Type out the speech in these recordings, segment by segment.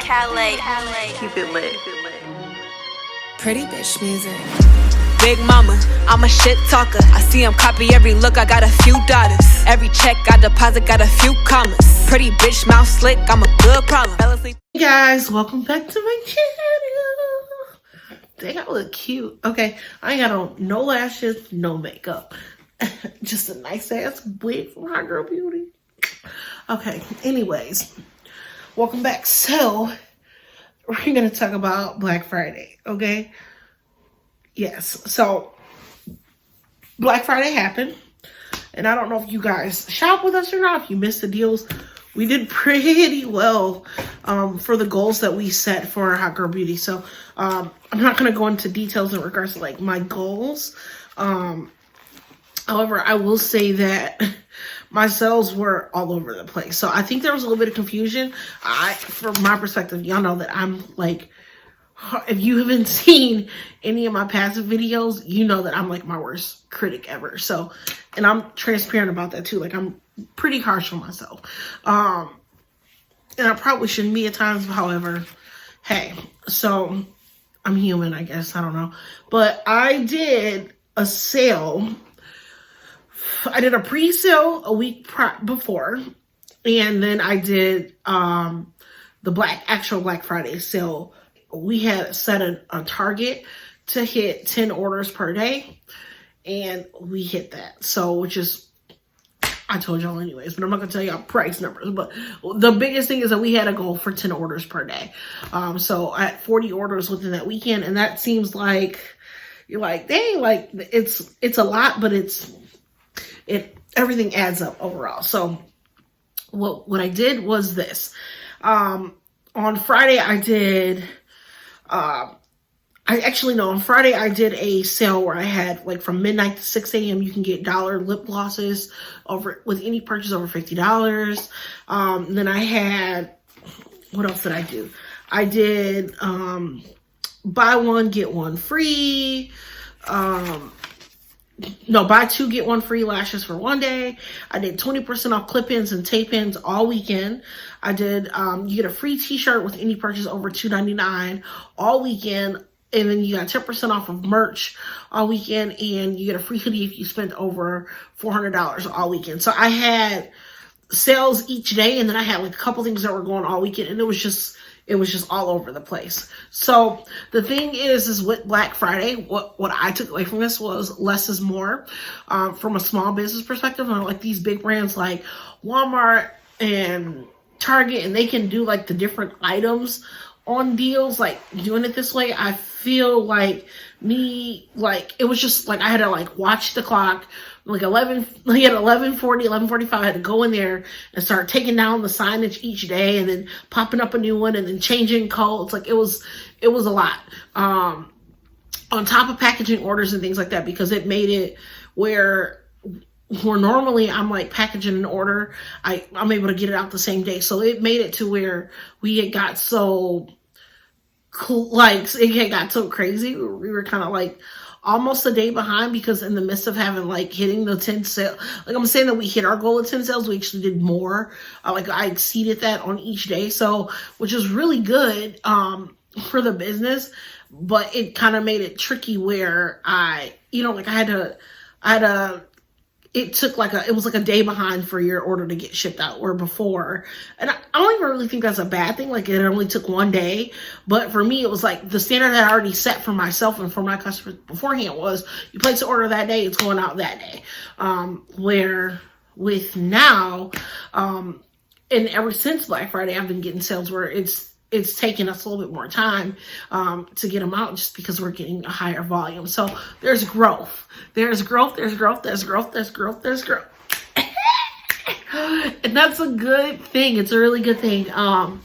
Calais. Keep it lit. Pretty bitch music. Big mama, I'm a shit talker. I see him copy every look, I got a few daughters. Every check I deposit got a few commas. Pretty bitch, mouth slick, I'm a good problem. Hey guys, welcome back to my channel. Dang, I look cute. Okay, I ain't got on no lashes, no makeup. Just a nice ass wig from Hot Girl Beauty. Okay, anyways, welcome back. So, we're gonna talk about Black Friday, okay? Yes, so Black Friday happened, and I don't know if you guys shop with us or not, if you missed the deals. We did pretty well for the goals that we set for Hot Girl Beauty. So I'm not going to go into details in regards to like my goals. However, I will say that my sales were all over the place. So I think there was a little bit of confusion. From my perspective, y'all know that I'm like, if you haven't seen any of my past videos, you know that I'm like my worst critic ever. So, and I'm transparent about that too. Like I'm pretty harsh on myself. And I probably shouldn't be at times. However, hey, so I'm human, I guess. I don't know. But I did a sale. I did a pre-sale a week before. And then I did the actual Black Friday sale. We had set a target to hit 10 orders per day, and we hit that. So, which is, I told y'all anyways, but I'm not gonna tell y'all price numbers. But the biggest thing is that we had a goal for 10 orders per day. So I had 40 orders within that weekend, and that seems like, you're like, dang, like it's a lot, but everything adds up overall. So what I did was this. On Friday I did. On Friday I did a sale where I had like from midnight to 6 a.m. you can get $1 lip glosses with any purchase over $50. Then I had, what else did I do? I did buy one, get one free. Buy two, get one free lashes for one day. I did 20% off clip-ins and tape-ins all weekend. I did, you get a free t-shirt with any purchase over $2.99 all weekend. And then you got 10% off of merch all weekend. And you get a free hoodie if you spend over $400 all weekend. So I had sales each day. And then I had like a couple things that were going all weekend. And it was just all over the place. So the thing is with Black Friday, what I took away from this was less is more. From a small business perspective, and like these big brands like Walmart and Target, and they can do like the different items on deals, like doing it this way. I feel like it was just like I had to like watch the clock. Like 11:40, 11:45, I had to go in there and start taking down the signage each day and then popping up a new one and then changing codes. Like it was a lot. On top of packaging orders and things like that, because it made it where normally I'm like packaging an order, I'm able to get it out the same day. So it made it to where it got so crazy. We were kind of like almost a day behind, because in the midst of having like hitting the 10 sales, like I'm saying that we hit our goal of 10 sales, we actually did more. Like I exceeded that on each day. So, which is really good, for the business, but it kind of made it tricky where it was like a day behind for your order to get shipped out, where before, and I don't even really think that's a bad thing. Like it only took one day, but for me, it was like the standard that I already set for myself and for my customers beforehand was you place an order that day, it's going out that day. Where with now, and ever since Black Friday, I've been getting sales where it's taking us a little bit more time to get them out, just because we're getting a higher volume. So there's growth. There's growth. And that's a good thing. It's a really good thing. I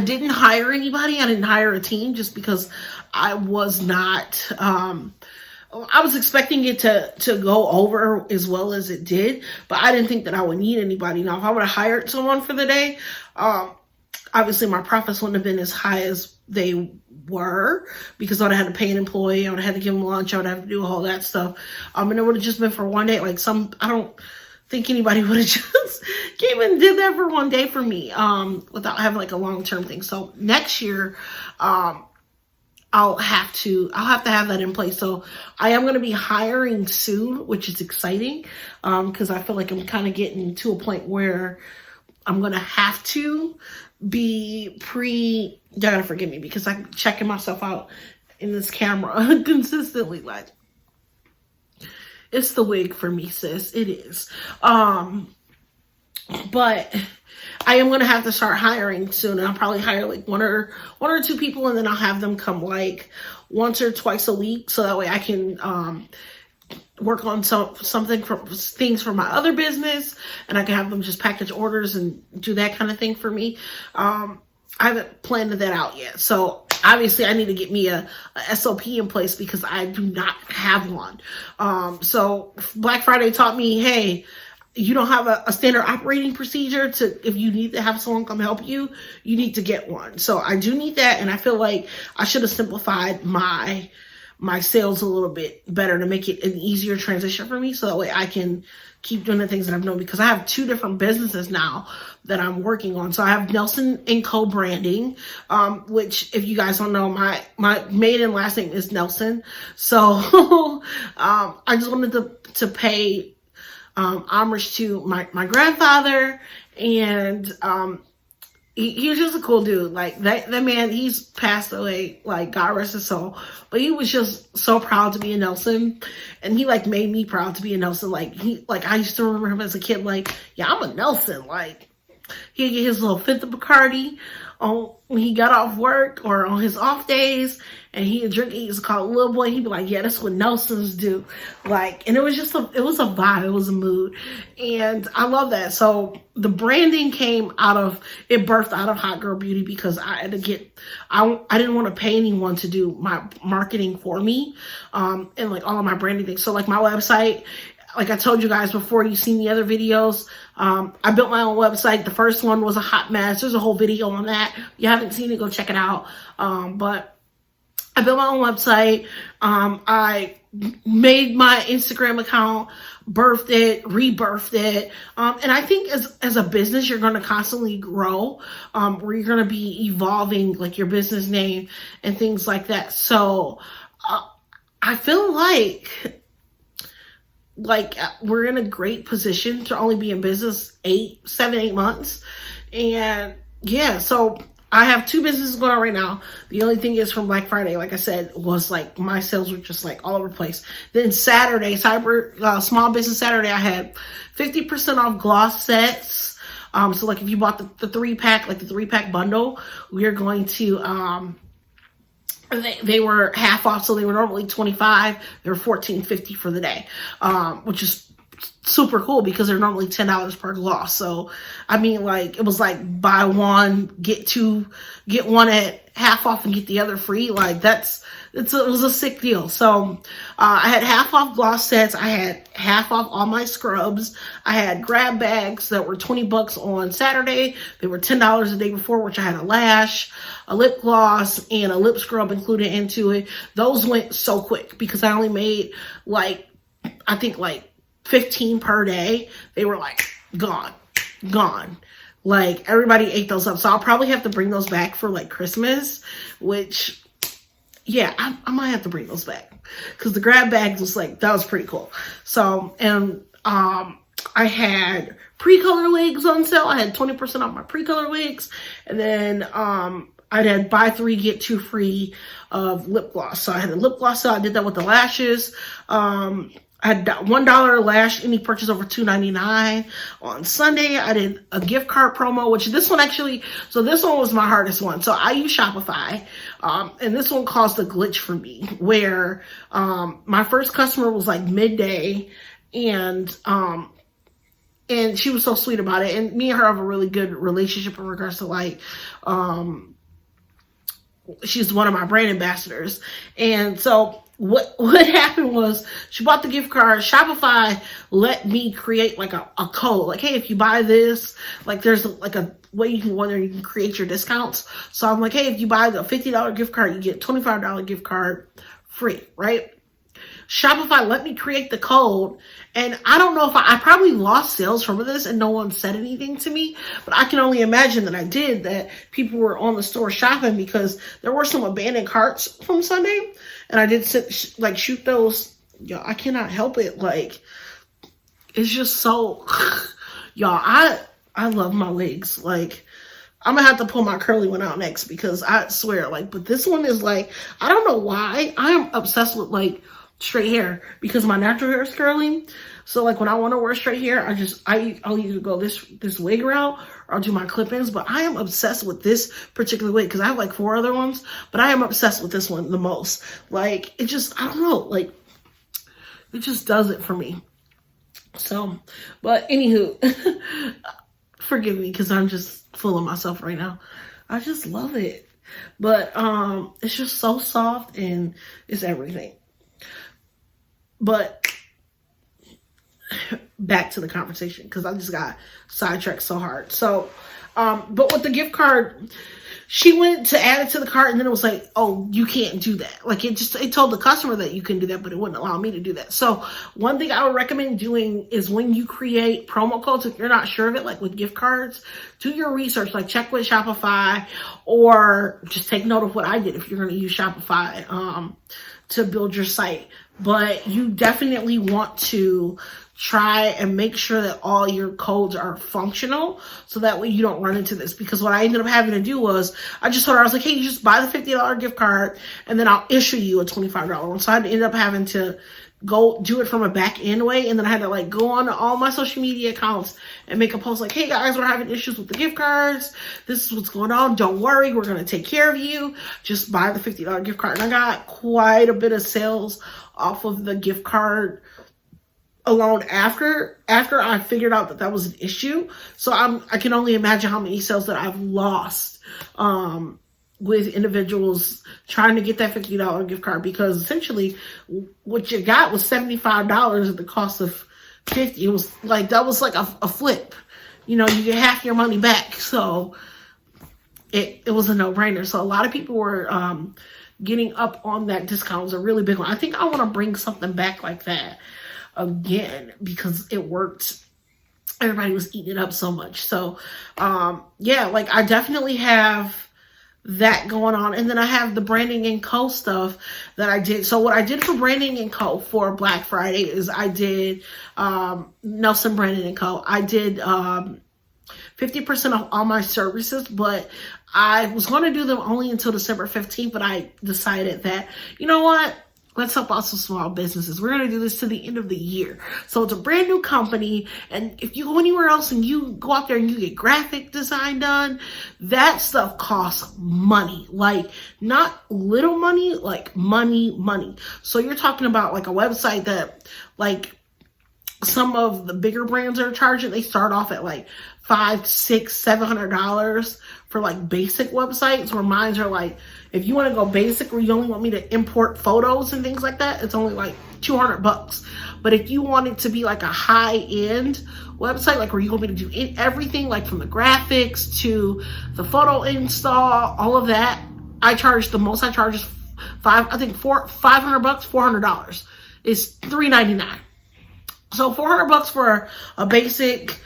didn't hire anybody. I didn't hire a team, just because I was not, I was expecting it to go over as well as it did, but I didn't think that I would need anybody. Now, if I would have hired someone for the day, obviously my profits wouldn't have been as high as they were, because I would have had to pay an employee, I would have had to give them lunch, I would have to do all that stuff. And it would have just been for one day. Like some think anybody would have just came and did that for one day for me, without having like a long-term thing. So next year, I'll have to have that in place. So I am going to be hiring soon, which is exciting, because I feel like I'm kind of getting to a point where I'm going to have to be you gotta forgive me because I'm checking myself out in this camera consistently. Like, it's the wig for me, sis. It is. But I am going to have to start hiring soon. And I'll probably hire like one or two people, and then I'll have them come like once or twice a week. So that way I can, work on things for my other business, and I can have them just package orders and do that kind of thing for me. I haven't planned that out yet. So obviously I need to get me a SOP in place because I do not have one. So Black Friday taught me, hey, you don't have a standard operating procedure if you need to have someone come help you, you need to get one. So I do need that. And I feel like I should have simplified my sales a little bit better to make it an easier transition for me. So that way I can keep doing the things that I've known, because I have 2 different businesses now that I'm working on. So I have Nelson & Co branding, which if you guys don't know, my maiden last name is Nelson. So, I just wanted to pay, homage to my grandfather, and, he was just a cool dude. Like that man, he's passed away, like God rest his soul. But he was just so proud to be a Nelson, and he like made me proud to be a Nelson. Like I used to remember him as a kid. Like, yeah, I'm a Nelson. Like he'd get his little 5th of Bacardi when he got off work or on his off days, and he'd drink. He used to call it Little Boy. He'd be like, "Yeah, that's what Nelsons do." Like, and it was just it was a vibe. It was a mood, and I love that. So the branding birthed out of Hot Girl Beauty because I had to I didn't want to pay anyone to do my marketing for me, and like all of my branding things. So like my website, like I told you guys before, you've seen the other videos. I built my own website. The first one was a hot mess. There's a whole video on that. If you haven't seen it, go check it out. But I built my own website. I made my Instagram account, birthed it, rebirthed it. And I think as a business, you're going to constantly grow, where you're going to be evolving like your business name and things like that. So, I feel like we're in a great position to only be in business 7, 8 months. And yeah, so I have 2 businesses going on right now. The only thing is from Black Friday, like I said, was like my sales were just like all over the place. Then Saturday, Small Business Saturday, I had 50% off gloss sets. So like if you bought the 3-pack, like the 3-pack bundle, we're going to, they were half off, so they were normally $25. They were $14.50 for the day, which is super cool because they're normally $10 per gloss. So I mean, like, it was like buy one get one at half off and get the other free. Like it was a sick deal. So I had half off gloss sets. I had half off all my scrubs. I had grab bags that were $20 on Saturday. They were $10 the day before, which I had a lash, a lip gloss, and a lip scrub included into it. Those went so quick because I only made I think 15 per day. They were like gone. Like everybody ate those up. So I'll probably have to bring those back for like Christmas, which yeah, I might have to bring those back because the grab bags was that was pretty cool. So, and I had pre-color wigs on sale. I had 20% off my pre-color wigs, and then I had buy 3 get 2 free of lip gloss. So I had a lip gloss sale. I did that with the lashes. I had $1 lash, any purchase over $2.99. On Sunday, I did a gift card promo, which this one was my hardest one. So I use Shopify, and this one caused a glitch for me where my first customer was like midday, and she was so sweet about it. And me and her have a really good relationship in regards to she's one of my brand ambassadors. And so what happened was she bought the gift card. Shopify let me create a code. Like, hey, if you buy this, there's a way you can create your discounts. So I'm like, hey, if you buy the $50 gift card, you get $25 gift card free, right? Shopify let me create the code, and I don't know if I probably lost sales from this and no one said anything to me, but I can only imagine that I did, that people were on the store shopping because there were some abandoned carts from Sunday, and I did shoot those. Yo, I cannot help it. Like, it's just so, y'all, I love my wigs. Like, I'm gonna have to pull my curly one out next because I swear, like, but this one is like, I don't know why. I am obsessed with like straight hair because my natural hair is curly. So like when I want to wear straight hair, I'll either go this wig route or I'll do my clip-ins. But I am obsessed with this particular wig because I have like 4 other ones, but I am obsessed with this one the most. Like, it just, I don't know, like, it just does it for me. So, but anywho, forgive me because I'm just full of myself right now. I just love it. But it's just so soft and it's everything. But back to the conversation because I just got sidetracked so hard. So, but with the gift card, she went to add it to the cart and then it was like, oh, you can't do that. Like, it told the customer that you can do that, but it wouldn't allow me to do that. So one thing I would recommend doing is when you create promo codes, if you're not sure of it, like with gift cards, do your research, like check with Shopify or just take note of what I did if you're going to use Shopify to build your site. But you definitely want to try and make sure that all your codes are functional so that way you don't run into this. Because what I ended up having to do was, I just told her, I was like, hey, you just buy the $50 gift card and then I'll issue you a $25 one. So I ended up having to go do it from a back end way. And then I had to like go on to all my social media accounts and make a post like, hey guys, we're having issues with the gift cards. This is what's going on. Don't worry. We're going to take care of you. Just buy the $50 gift card. And I got quite a bit of sales off of the gift card alone after I figured out that was an issue. So I can only imagine how many sales that I've lost with individuals trying to get that $50 gift card, because essentially what you got was $75 at the cost of $50. It was like, that was like a flip. You know, you get half your money back. So it was a no-brainer. So a lot of people were getting up on that discount. It was a really big one. I think I want to bring something back like that again because it worked. Everybody was eating it up so much. So yeah, like I definitely have that going on. And then I have the Branding and Co stuff that I did. So what I did for Branding and Co for Black Friday is I did Nelson Branding and Co. I did 50% off all my services, but I was going to do them only until December 15th, but I decided that, you know what? Let's help out some small businesses. We're going to do this to the end of the year. So it's a brand new company. And if you go anywhere else and you go out there and you get graphic design done, that stuff costs money. Like, not little money, like money. So you're talking about like a website that like some of the bigger brands are charging. They start off at like $500, $600, $700 for like basic websites, where mines are like, if you want to go basic where you only want me to import photos and things like that, it's only like $200. But if you want it to be like a high-end website, like where you want me to do everything, like from the graphics to the photo install, all of that, I charge, the most I charge is $500, $400 is $399. So $400 for a basic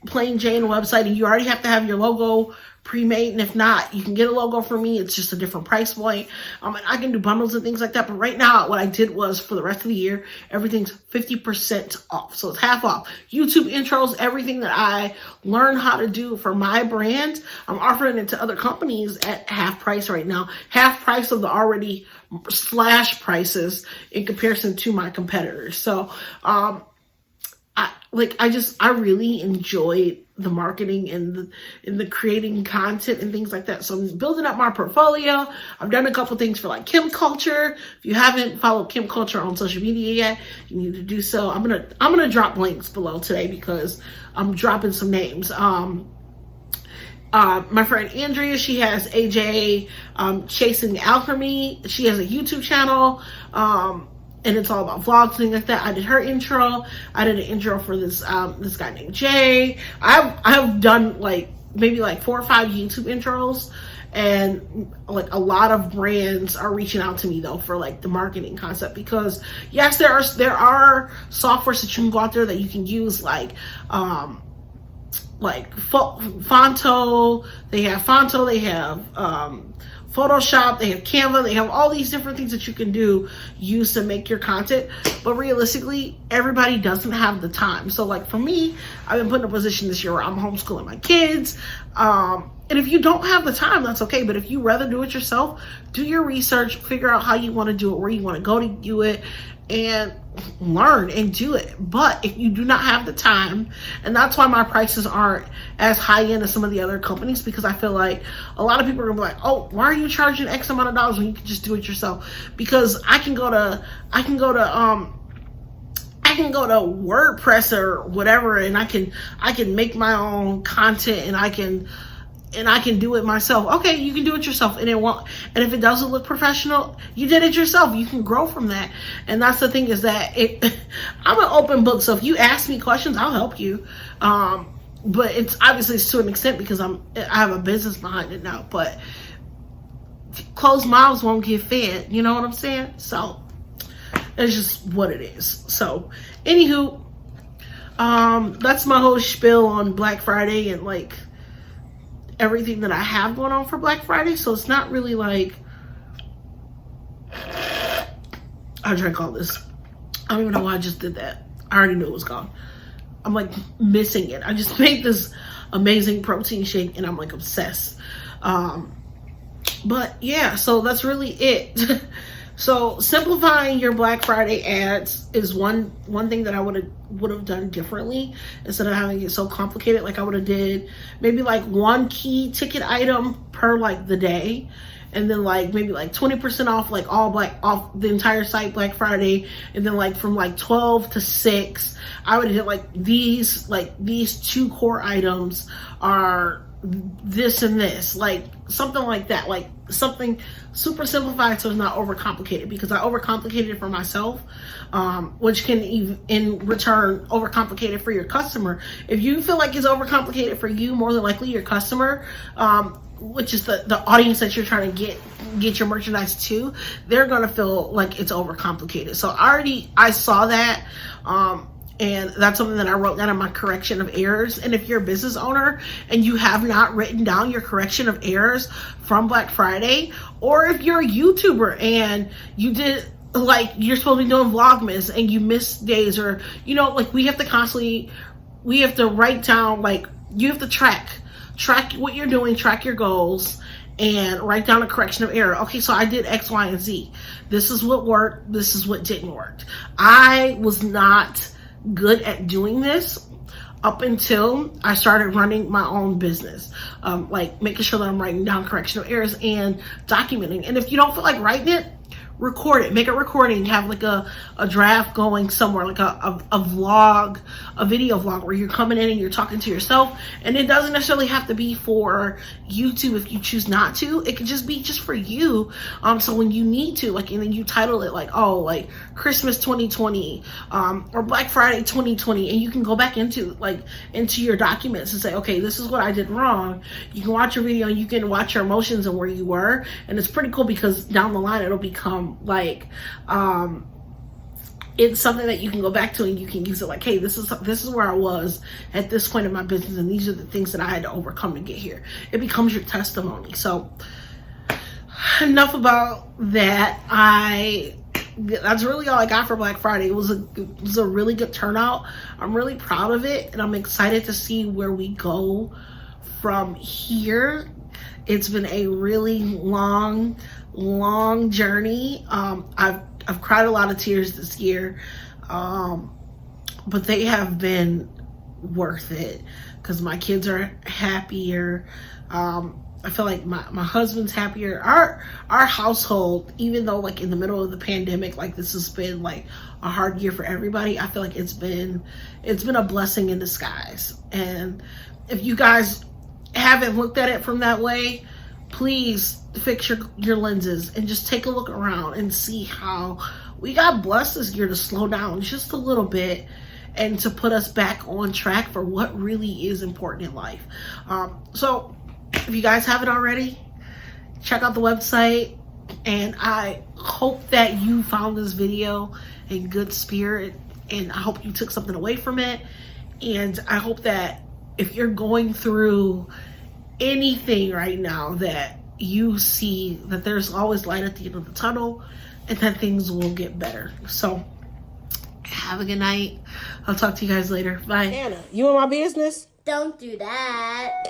plain Jane website, and you already have to have your logo pre-made, and if not, you can get a logo from me. It's just a different price point. And I can do bundles and things like that, but right now what I did was, for the rest of the year, everything's 50% off, so it's half off. YouTube intros, everything that I learned how to do for my brand, I'm offering it to other companies at half price right now, half price of the already slash prices in comparison to my competitors. So I really enjoyed the marketing and the creating content and things like that. So I'm building up my portfolio. I've done a couple things for like Kim Culture. If you haven't followed Kim Culture on social media yet, you need to do so. I'm gonna drop links below today because I'm dropping some names. My friend Andrea, she has AJ Chasing Alchemy. She has a YouTube channel. And it's all about vlogs, things like that. I did her intro. I did an intro for this this guy named Jay. I have done like maybe like 4 or 5 YouTube intros, And like a lot of brands are reaching out to me though for like the marketing concept, because yes, there are softwares that you can go out there that you can use, like Fonto. They have Fonto, they have Photoshop, they have Canva, they have all these different things that you can use to make your content. But realistically, everybody doesn't have the time. So like for me, I've been put in a position this year where I'm homeschooling my kids. And if you don't have the time, that's okay. But if you rather do it yourself, do your research, figure out how you want to do it, where you want to go to do it, and learn and do it. But if you do not have the time, and that's why my prices aren't as high end as some of the other companies, because I feel like a lot of people are gonna be like, oh, why are you charging X amount of dollars when you can just do it yourself? Because I can go to WordPress or whatever, and I can make my own content, and I can do it myself. Okay, you can do it yourself, and if it doesn't look professional, you did it yourself. You can grow from that. And that's the thing, is that I'm an open book. So if you ask me questions, I'll help you. But it's obviously to an extent, because I have a business behind it now. But closed mouths won't get fed. You know what I'm saying? So it's just what it is. So anywho, that's my whole spiel on Black Friday and like everything that I have going on for Black Friday. So it's not really like, I drank all this. I don't even know why I just did that. I already knew it was gone. I'm like missing it. I just made this amazing protein shake and I'm like obsessed. But yeah, so that's really it. So simplifying your Black Friday ads is one thing that I would have done differently, instead of having it so complicated. Like I would have did maybe like one key ticket item per like the day, and then like maybe like 20% off, like off the entire site Black Friday, and then like from like 12 to 6, I would hit like these 2 core items are this and this, like something like that, like something super simplified so it's not overcomplicated, because I overcomplicated it for myself, which can in return overcomplicate it for your customer. If you feel like it's overcomplicated for you, more than likely your customer, which is the audience that you're trying to get your merchandise to, they're gonna feel like it's overcomplicated. So I saw that, and that's something that I wrote down in my correction of errors. And if you're a business owner and you have not written down your correction of errors from Black Friday, or if you're a YouTuber and you did, like, you're supposed to be doing Vlogmas and you missed days, or, you know, like we have to write down, like, you have to track what you're doing, track your goals, and write down a correction of error. Okay, so I did X, Y, and Z. This is what worked. This is what didn't work. I was not good at doing this up until I started running my own business, like making sure that I'm writing down correctional errors and documenting. And if you don't feel like writing it, record it, make a recording, have like a draft going somewhere, like a vlog, a video vlog where you're coming in and you're talking to yourself. And it doesn't necessarily have to be for YouTube if you choose not to. It could just be just for you. So when you need to, like, and then you title it like, oh, like Christmas 2020, or Black Friday 2020, and you can go back into your documents and say, okay, this is what I did wrong. You can watch your video, you can watch your emotions and where you were, and it's pretty cool because down the line it'll become like it's something that you can go back to and you can use it like, hey, this is where I was at this point in my business, and these are the things that I had to overcome to get here. It becomes your testimony. So enough about that. That's really all I got for Black Friday. It was a really good turnout. I'm really proud of it, and I'm excited to see where we go from here. It's been a really long journey. I've cried a lot of tears this year, but they have been worth it because my kids are happier. I feel like my husband's happier. Our household, even though like in the middle of the pandemic, like this has been like a hard year for everybody, I feel like it's been a blessing in disguise. And if you guys haven't looked at it from that way, please fix your lenses and just take a look around and see how we got blessed this year to slow down just a little bit and to put us back on track for what really is important in life. So if you guys haven't already, check out the website, and I hope that you found this video in good spirit, and I hope you took something away from it. And I hope that if you're going through anything right now, that you see that there's always light at the end of the tunnel and that things will get better. So have a good night. I'll talk to you guys later. Bye. Anna, you in my business? Don't do that.